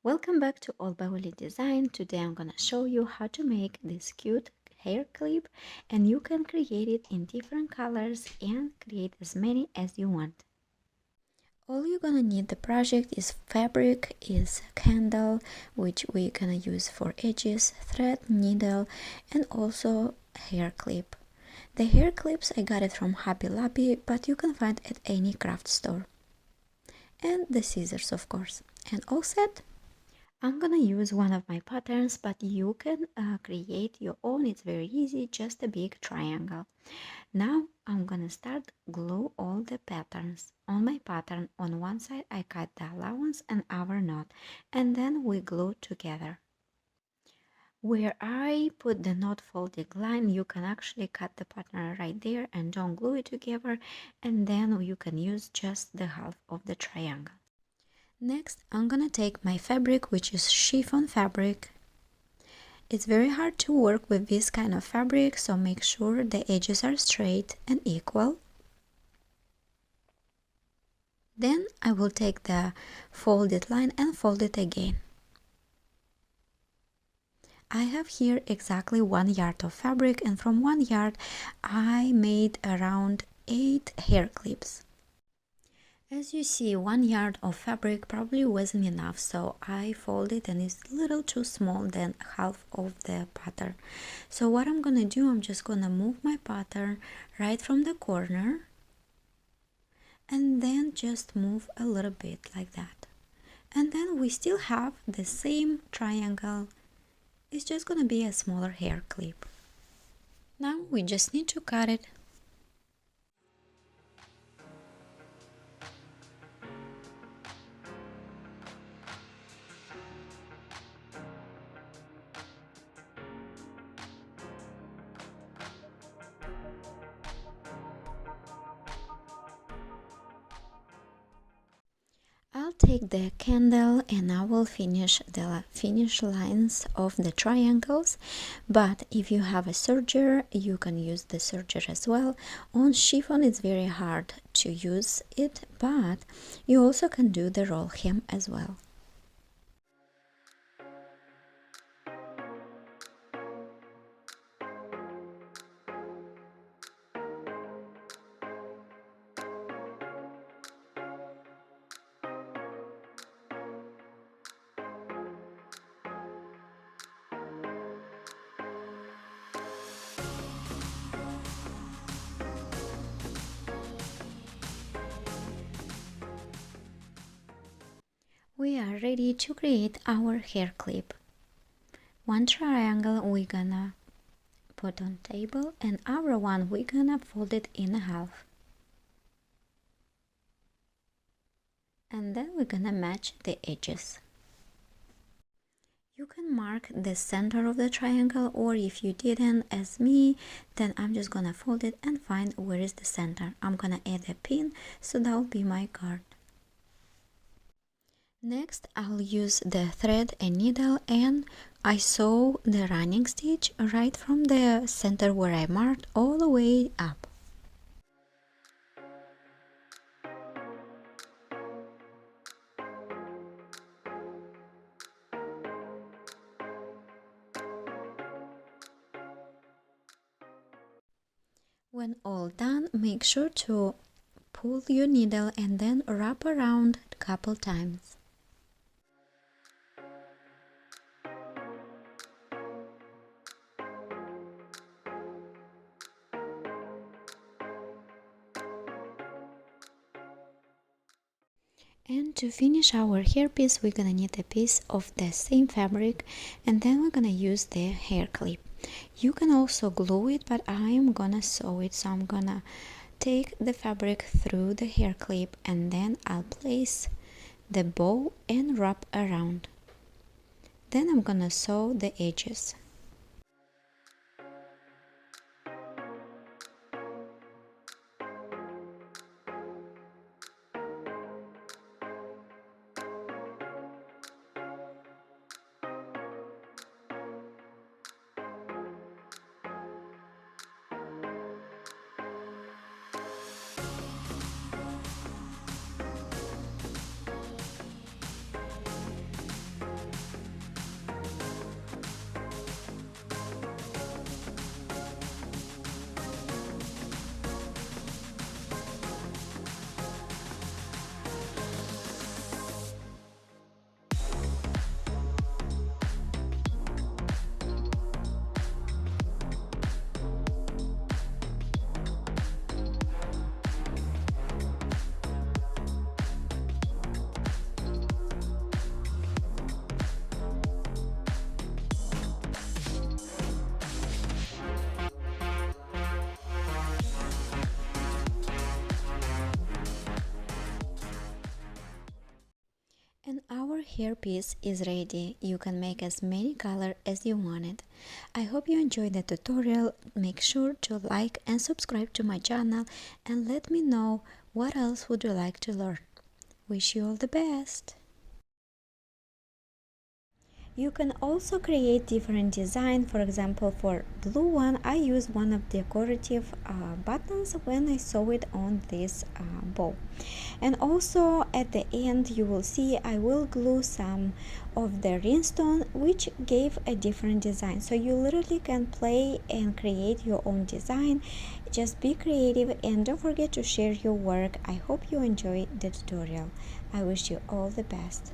Welcome back to All Bauli Design. Today I'm gonna show you how to make this cute hair clip, and you can create it in different colors and create as many as you want. All you're gonna need the project is fabric, is candle, which we're gonna use for edges, thread, needle, and also hair clip. The hair clips I got it from Hobby Lobby, but you can find at any craft store. And the scissors, of course. And all set. I'm gonna use one of my patterns, but you can create your own. It's very easy, just a big triangle. Now I'm gonna start glue all the patterns. On my pattern, on one side I cut the allowance and our knot, and then we glue together. Where I put the not folding line, you can actually cut the pattern right there and don't glue it together, and then you can use just the half of the triangle. Next, I'm gonna take my fabric, which is chiffon fabric. It's very hard to work with this kind of fabric, so make sure the edges are straight and equal. Then I will take the folded line and fold it again. I have here exactly 1 yard of fabric, and from 1 yard I made around 8 hair clips. As you see, 1 yard of fabric probably wasn't enough, so I folded and it's a little too small than half of the pattern. So what I'm gonna do, I'm just gonna move my pattern right from the corner and then just move a little bit like that. And then we still have the same triangle. It's just gonna be a smaller hair clip. Now we just need to cut it. I'll take the candle and I will finish the finish lines of the triangles, but if you have a serger, you can use the serger as well. On chiffon it's very hard to use it, but you also can do the roll hem as well. We are ready to create our hair clip. One triangle we're gonna put on table, and our one we're gonna fold it in half. And then we're gonna match the edges. You can mark the center of the triangle, or if you didn't, as me, then I'm just gonna fold it and find where is the center. I'm gonna add a pin, so that'll be my card. Next, I'll use the thread and needle, and I sew the running stitch right from the center where I marked all the way up. When all done, make sure to pull your needle and then wrap around a couple times. And to finish our hairpiece, we're gonna need a piece of the same fabric, and then we're gonna use the hair clip. You can also glue it, but I am gonna sew it, so I'm gonna take the fabric through the hair clip and then I'll place the bow and wrap around. Then I'm gonna sew the edges. Your hairpiece is ready. You can make as many colors as you wanted. I hope you enjoyed the tutorial. Make sure to like and subscribe to my channel and let me know what else would you like to learn. Wish you all the best! You can also create different design. For example, for blue one, I use one of decorative buttons when I sew it on this bow. And also at the end you will see I will glue some of the rhinestone, which gave a different design. So you literally can play and create your own design. Just be creative and don't forget to share your work. I hope you enjoyed the tutorial. I wish you all the best.